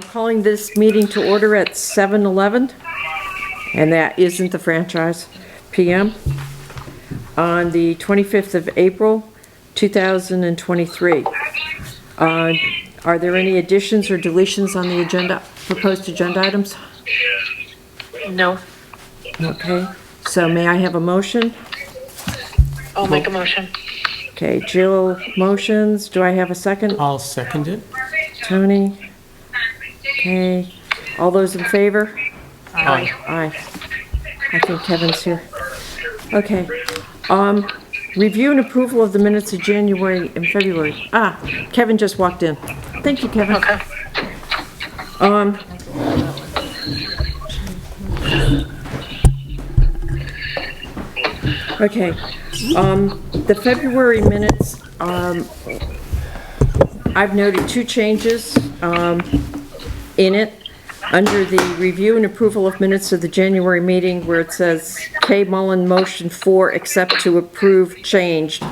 I'm calling this meeting to order at 7:11, and that isn't the franchise, PM, on the 25th of April, 2023. Are there any additions or deletions on the agenda, proposed agenda items? No. Okay, so may I have a motion? I'll make a motion. Okay, Jill motions. Do I have a second? I'll second it. Tony? Okay, all those in favor? Aye. Aye. I think Kevin's here. Okay. Review and approval of the minutes of January and February. Ah, Kevin just walked in. Thank you, Kevin. Okay. Okay, the February minutes, I've noted two changes, in it. Under the review and approval of minutes of the January meeting where it says K. Mullen motion for accept to approve changed.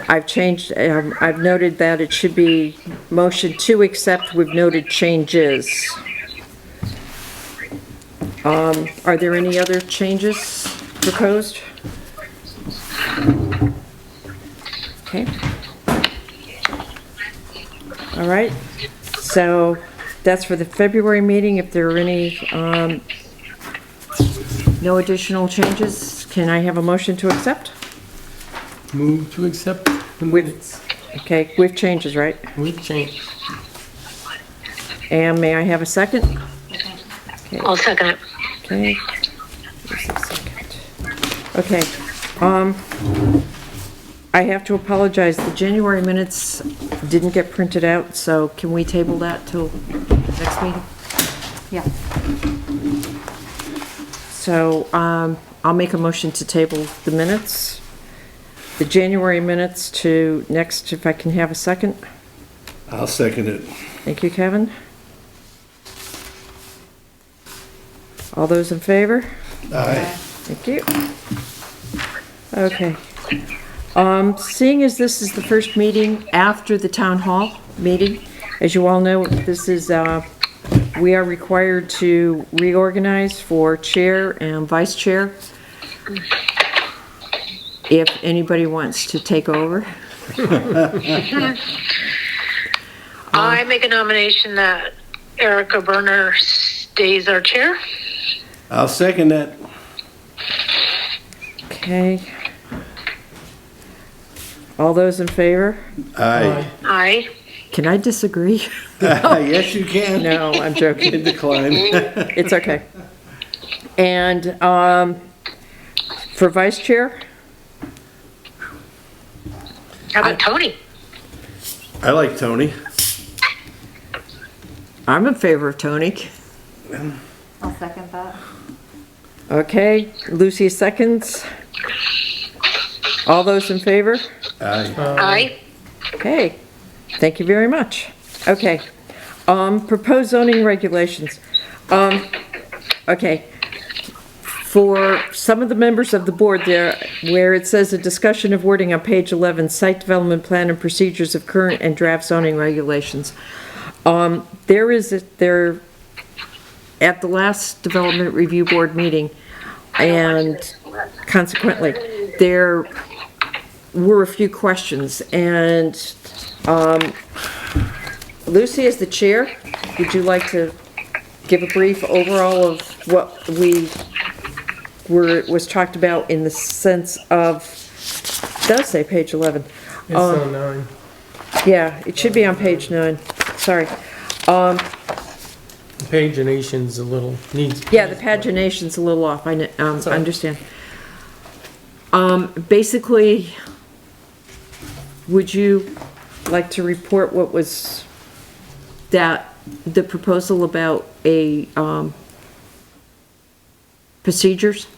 I've noted that it should be motion to accept with noted changes. Are there any other changes proposed? Okay. All right, so that's for the February meeting. If there are any, no additional changes, can I have a motion to accept? Move to accept the minutes. Okay, with changes, right? With change. And may I have a second? I'll second it. Okay. Where's the second? Okay, I have to apologize, the January minutes didn't get printed out, so can we table that till the next meeting? Yeah. So, I'll make a motion to table the minutes, the January minutes to next, if I can have a second. I'll second it. Thank you, Kevin. All those in favor? Aye. Thank you. Okay. Seeing as this is the first meeting after the town hall meeting, as you all know, this is, we are required to reorganize for chair and vice chair. If anybody wants to take over. I make a nomination that Erica Berner stays our chair. I'll second that. Okay. All those in favor? Aye. Aye. Can I disagree? Yes, you can. No, I'm joking. Decline. It's okay. And, for vice chair? How about Tony? I like Tony. I'm in favor of Tony. I'll second that. Okay, Lucy seconds. All those in favor? Aye. Aye. Okay, thank you very much. Okay, proposed zoning regulations. Okay, for some of the members of the board there, where it says a discussion of wording on page 11, site development plan and procedures of current and draft zoning regulations. There, at the last development review board meeting, and consequently, there were a few questions, and Lucy, as the chair, would you like to give a brief overall of what was talked about in the sense of, it does say page 11. It's on 9. Yeah, it should be on page 9, sorry. Pagination's a little needs. Yeah, the pagination's a little off, I understand. Basically, would you like to report what was the proposal about procedures?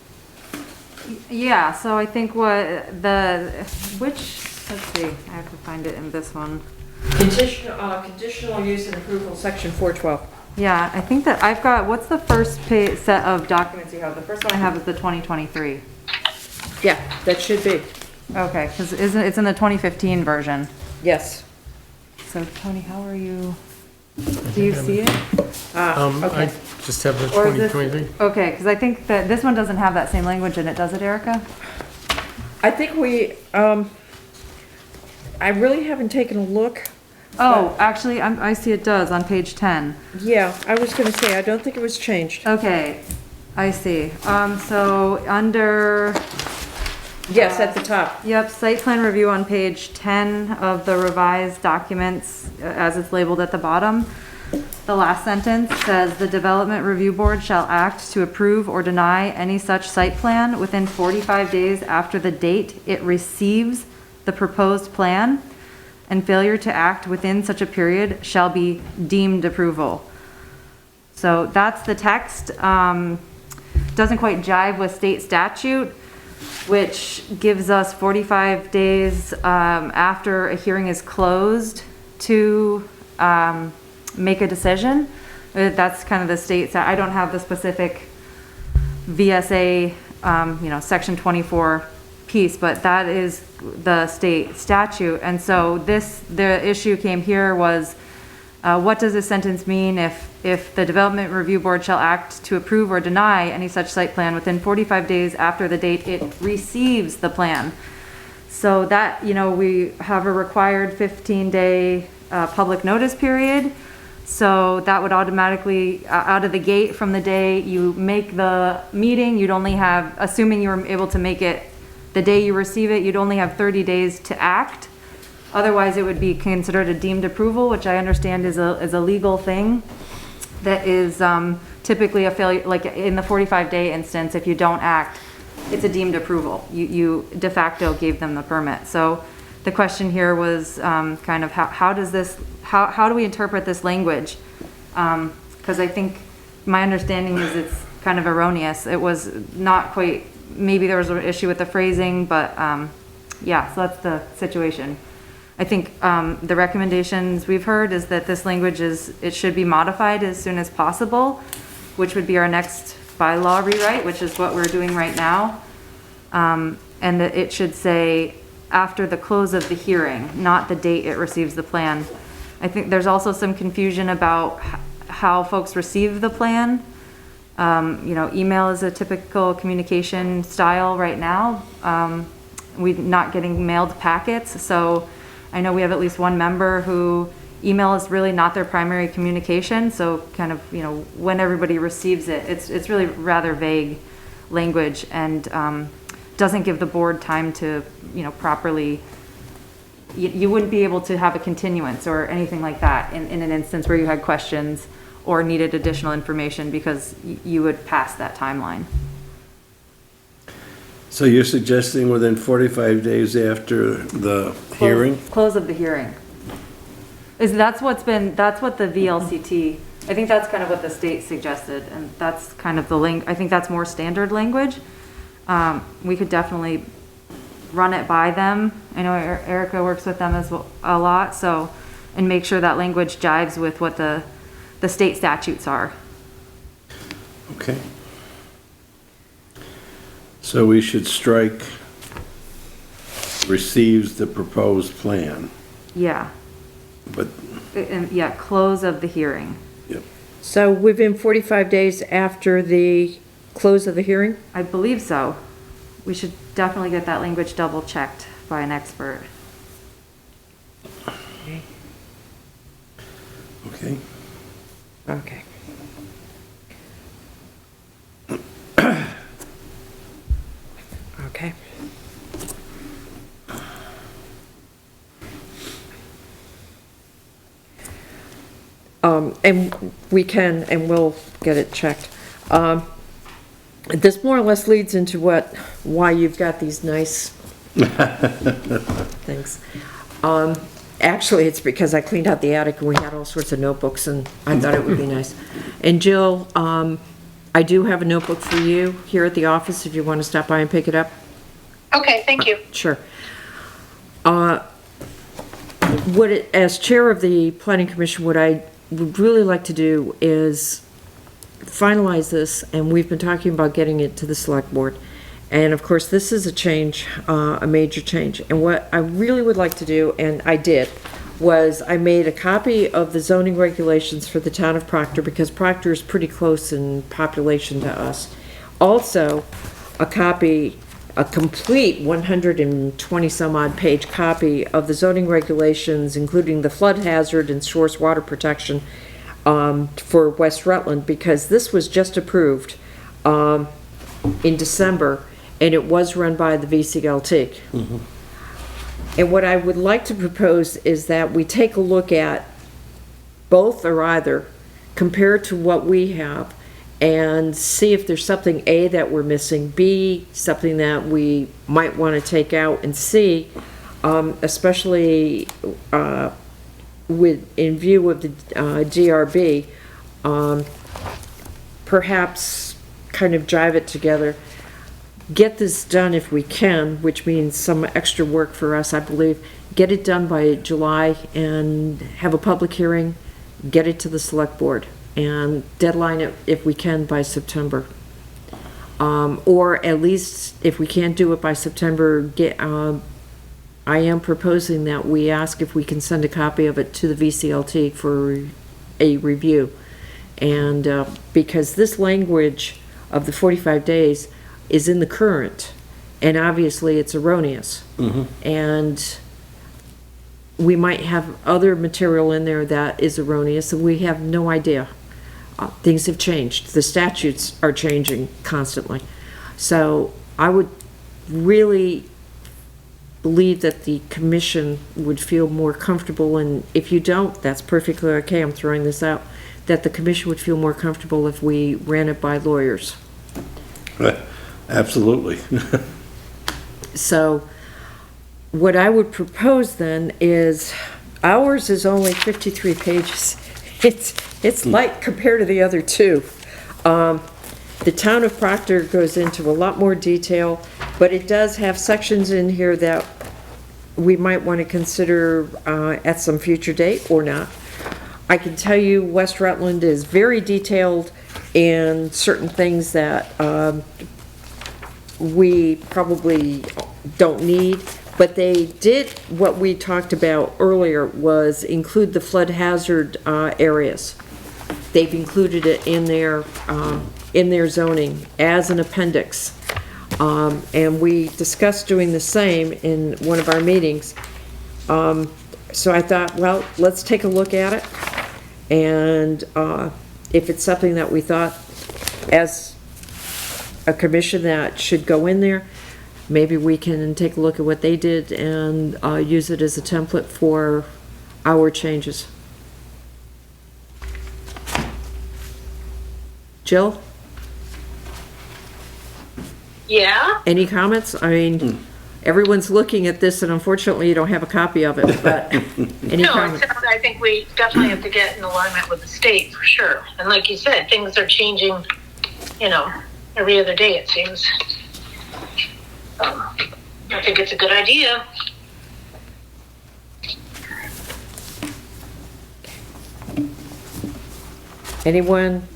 Yeah, so I think let's see, I have to find it in this one. Conditional use and approval, section 412. Yeah, I think that I've got, what's the first set of documents you have? The first one I have is the 2023. Yeah, that should be, Okay, because it's in the 2015 version. yes. So Tony, how are you? Do you see it? I just have the Or is this- 2023. Okay, because I think that this one doesn't have that same language in it, does it, Erica? I think I really haven't taken a look. Oh, actually, I see it does on page 10. Yeah, I was gonna say, I don't think it was changed. Okay, I see. So under, Yes, at the top. yep, site plan review on page 10 of the revised documents, as it's labeled at the bottom. The last sentence says, "The Development Review Board shall act to approve or deny any such site plan within 45 days after the date it receives the proposed plan, and failure to act within such a period shall be deemed approval." So that's the text. Doesn't quite jive with state statute, which gives us 45 days after a hearing is closed to make a decision. That's kind of the state, I don't have the specific VSA, section 24 piece, but that is the state statute. And so the issue came here was, what does this sentence mean if the Development Review Board shall act to approve or deny any such site plan within 45 days after the date it receives the plan? So that, we have a required 15-day public notice period. So that would automatically, out of the gate from the day you make the meeting, you'd only have, assuming you were able to make it the day you receive it, you'd only have 30 days to act. Otherwise, it would be considered a deemed approval, which I understand is a legal thing that is typically a failure, like in the 45-day instance, if you don't act, it's a deemed approval. You de facto gave them the permit. So the question here was kind of how do we interpret this language? Because I think my understanding is it's kind of erroneous. It was not quite, maybe there was an issue with the phrasing, but yeah, so that's the situation. I think the recommendations we've heard is that this language it should be modified as soon as possible, which would be our next bylaw rewrite, which is what we're doing right now. And that it should say after the close of the hearing, not the date it receives the plan. I think there's also some confusion about how folks receive the plan. Email is a typical communication style right now. We're not getting mailed packets, so I know we have at least one member who email is really not their primary communication, so kind of, when everybody receives it, it's really rather vague language and doesn't give the board time to, properly, you wouldn't be able to have a continuance or anything like that in an instance where you had questions or needed additional information because you would pass that timeline. So you're suggesting within 45 days after the hearing? Close of the hearing. That's what the VLCT, I think that's kind of what the state suggested, and that's kind of I think that's more standard language. We could definitely run it by them. I know Erica works with them a lot, so, and make sure that language jives with what the state statutes are. Okay. So we should strike receives the proposed plan, Yeah, but, and yeah, close of the hearing. yep. So within 45 days after the close of the hearing? I believe so. We should definitely get that language double checked by an expert. Okay. Okay. Okay. And we can, and we'll get it checked. This more or less leads into why you've got these nice things. Actually, it's because I cleaned out the attic and we had all sorts of notebooks and I thought it would be nice. And Jill, I do have a notebook for you here at the office if you want to stop by and pick it up. Okay, thank you. Sure. As chair of the planning commission, what I would really like to do is finalize this, and we've been talking about getting it to the select board. And of course, this is a change, a major change. And what I really would like to do, and I did, was I made a copy of the zoning regulations for the town of Proctor, because Proctor is pretty close in population to us. Also, a complete 120 some odd page copy of the zoning regulations, including the flood hazard and source water protection, for West Rutland, because this was just approved, in December, and it was run by the VCLT. And what I would like to propose is that we take a look at both or either, compared to what we have, and see if there's something, A, that we're missing, B, something that we might want to take out, and C, especially in view of the DRB, perhaps kind of jive it together. Get this done if we can, which means some extra work for us, I believe. Get it done by July and have a public hearing, get it to the select board, and deadline it if we can by September. Or at least if we can't do it by September, I am proposing that we ask if we can send a copy of it to the VCLT for a review. And because this language of the 45 days is in the current, and obviously it's erroneous. And we might have other material in there that is erroneous, and we have no idea. Things have changed. The statutes are changing constantly. So I would really believe that the commission would feel more comfortable, and if you don't, that's perfectly okay, I'm throwing this out, that the commission would feel more comfortable if we ran it by lawyers. Absolutely. So what I would propose then is, ours is only 53 pages. It's light compared to the other two. The town of Proctor goes into a lot more detail, but it does have sections in here that we might want to consider at some future date or not. I can tell you West Rutland is very detailed in certain things that we probably don't need, but they did what we talked about earlier, was include the flood hazard areas. They've included it in their zoning as an appendix. And we discussed doing the same in one of our meetings. So I thought, well, let's take a look at it. And if it's something that we thought as a commission that should go in there, maybe we can take a look at what they did and use it as a template for our changes. Jill? Yeah? Any comments? I mean, everyone's looking at this, and unfortunately you don't have a copy of it, but any No, comments? except I think we definitely have to get in alignment with the state, for sure. And like you said, things are changing, every other day, it seems. I think it's a good idea. Anyone?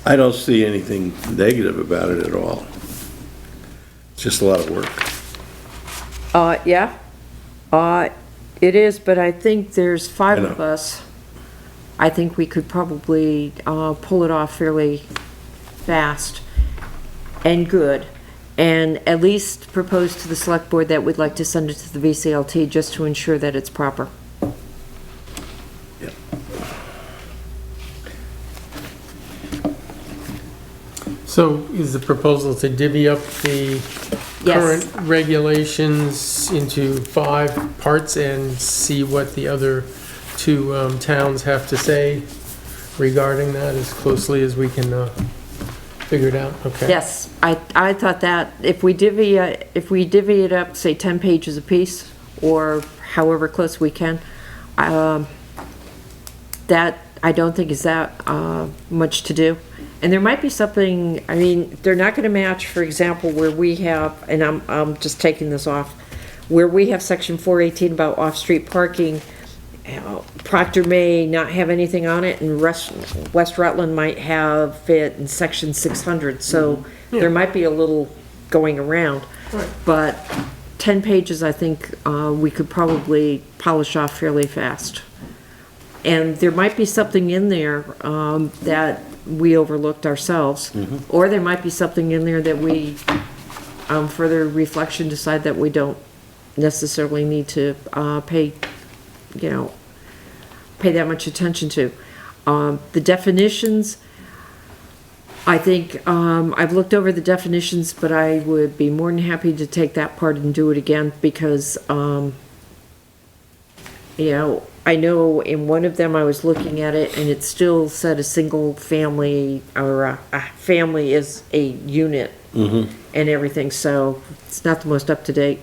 I don't see anything negative about it at all. It's just a lot of work. Yeah. It is, but I think there's 5 I know. of us. I think we could probably pull it off fairly fast and good, and at least propose to the select board that we'd like to send it to the VCLT just to ensure that it's proper. So is the proposal to divvy up the Yes. current regulations into 5 parts and see what the other 2 towns have to say regarding that as closely as we can figure it out? Okay. Yes, I thought that if we divvy it up, say 10 pages apiece, or however close we can, that I don't think is that much to do. And there might be something, I mean, they're not gonna match, for example, where we have, and I'm just taking this off, where we have section 418 about off-street parking. Proctor may not have anything on it, and West Rutland might have it in section 600, so there might be a little going around. Right. But 10 pages, I think, we could probably polish off fairly fast. And there might be something in there, that we overlooked ourselves, or there might be something in there that we, further reflection, decide that we don't necessarily need to, pay that much attention to. The definitions, I think, I've looked over the definitions, but I would be more than happy to take that part and do it again, because, I know in one of them I was looking at it and it still said a single family, or a family is a unit and everything, so it's not the most up to date.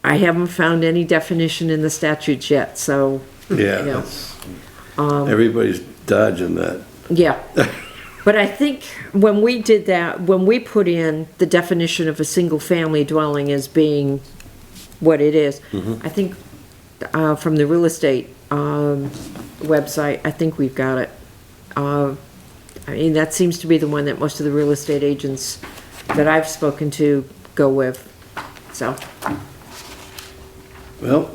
I haven't found any definition in the statutes yet, so. Yeah, you know, that's, everybody's dodging that. Yeah. But I think when we did that, when we put in the definition of a single-family dwelling as being what it is, I think from the real estate website, I think we've got it. I mean, that seems to be the one that most of the real estate agents that I've spoken to go with, so. Well,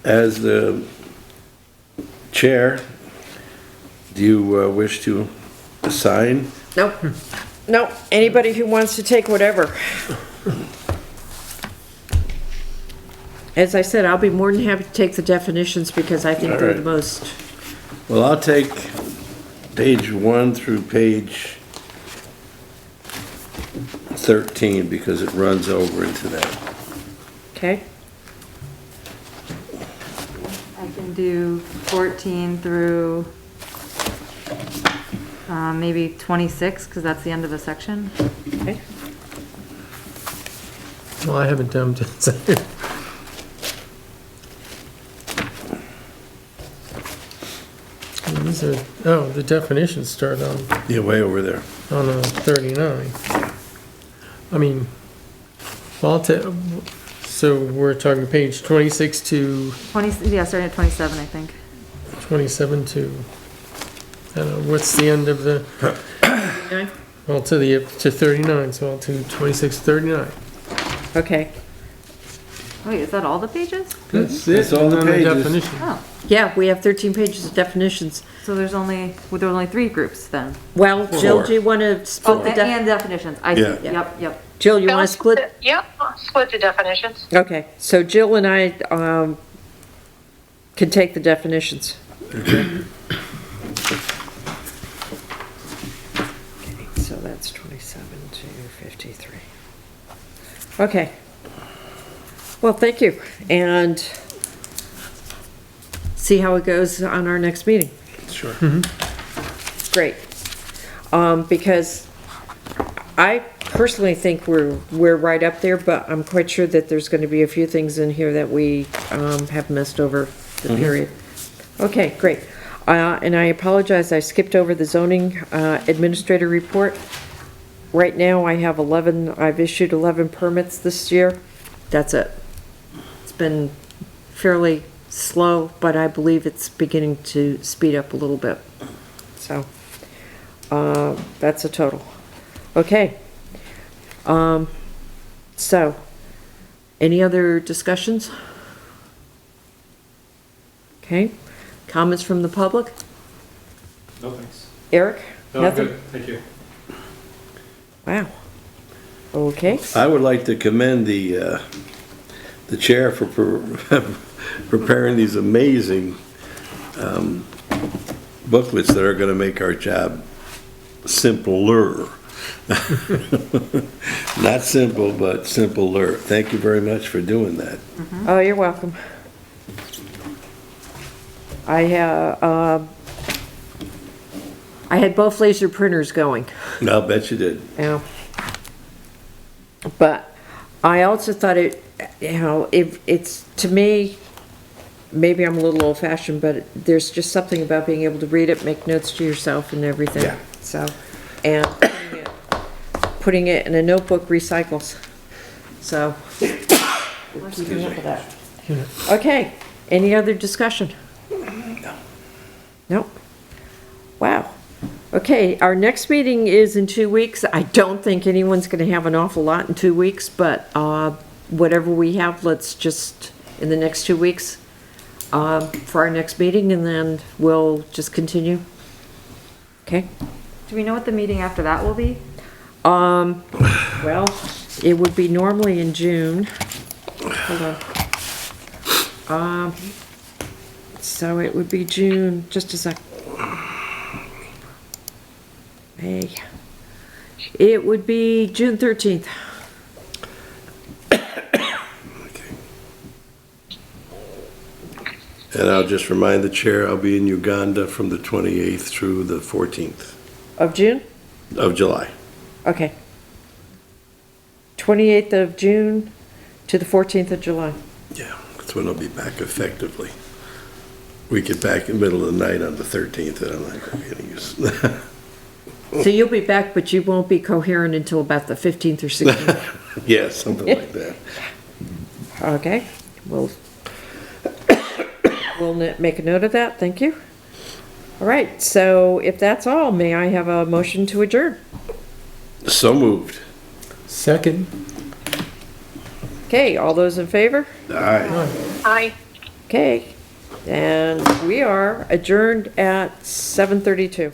as the chair, do you wish to assign? Nope. Nope. Anybody who wants to take whatever. As I said, I'll be more than happy to take the definitions because I think they're the Alright. most, Well, I'll take page 1 through page 13 because it runs over into that. okay? I can do 14 through, maybe 26, because that's the end of a section. Okay. Well, I haven't done it. These are, oh, the definitions start on Yeah, way over there. 39. I mean, well, I'll so we're talking page 26 to 20, yeah, starting at 27, I think. 27 to, I don't know, what's the end of the, Okay. well, to 39, so I'll do 26 to 39. Okay. Wait, is that all the pages? That's all the And then pages. definition. Oh, Yeah, we have 13 pages of definitions. so there's only 3 groups then? Well, Jill, Four. do you want to Oh, split the and definitions, I see, Yeah. yep. Jill, you Bill, want to split? Yeah, I'll split the definitions. Okay, so Jill and I, can take the definitions. Okay, so that's 27 to 53. Okay. Well, thank you, and see how it goes on our next meeting. Sure. Great. Because I personally think we're right up there, but I'm quite sure that there's gonna be a few things in here that we, have missed over the period. Okay, great. And I apologize, I skipped over the zoning, administrator report. Right now, I've issued 11 permits this year. That's it. It's been fairly slow, but I believe it's beginning to speed up a little bit. So, that's a total. Okay. So, any other discussions? Okay. Comments from the public? No, thanks. Eric? No, I'm Nothing? good, thank you. Wow. Okay. I would like to commend the chair for preparing these amazing booklets that are gonna make our job simpler. Not simple, but simpler. Thank you very much for doing that. Oh, you're welcome. I had both laser printers going. I'll bet you did. Yeah. But I also thought if it's, to me, maybe I'm a little old fashioned, but there's just something about being able to read it, make notes to yourself and everything. Yeah. So, and putting it in a notebook recycles. So, we're keeping up with that. Okay, any other discussion? No. Nope. Wow. Okay, our next meeting is in 2 weeks. I don't think anyone's gonna have an awful lot in 2 weeks, but, whatever we have, let's just, in the next 2 weeks, for our next meeting, and then we'll just continue. Okay? Do we know what the meeting after that will be? Well, it would be normally in June. Hold on. So it would be June, just a sec. May. It would be June 13th. And I'll just remind the chair, I'll be in Uganda from the 28th through the 14th Of June? of July. Okay. 28th of June to the 14th of July. Yeah, that's when I'll be back effectively. We get back in the middle of the night on the 13th, and I'm not going to be any use. So you'll be back, but you won't be coherent until about the 15th or 16th. Yeah, something like that. Okay, we'll make a note of that, thank you. All right, so if that's all, may I have a motion to adjourn? So moved. Second? Okay, all those in favor? Aye. Aye. Okay, and we are adjourned at 7:32.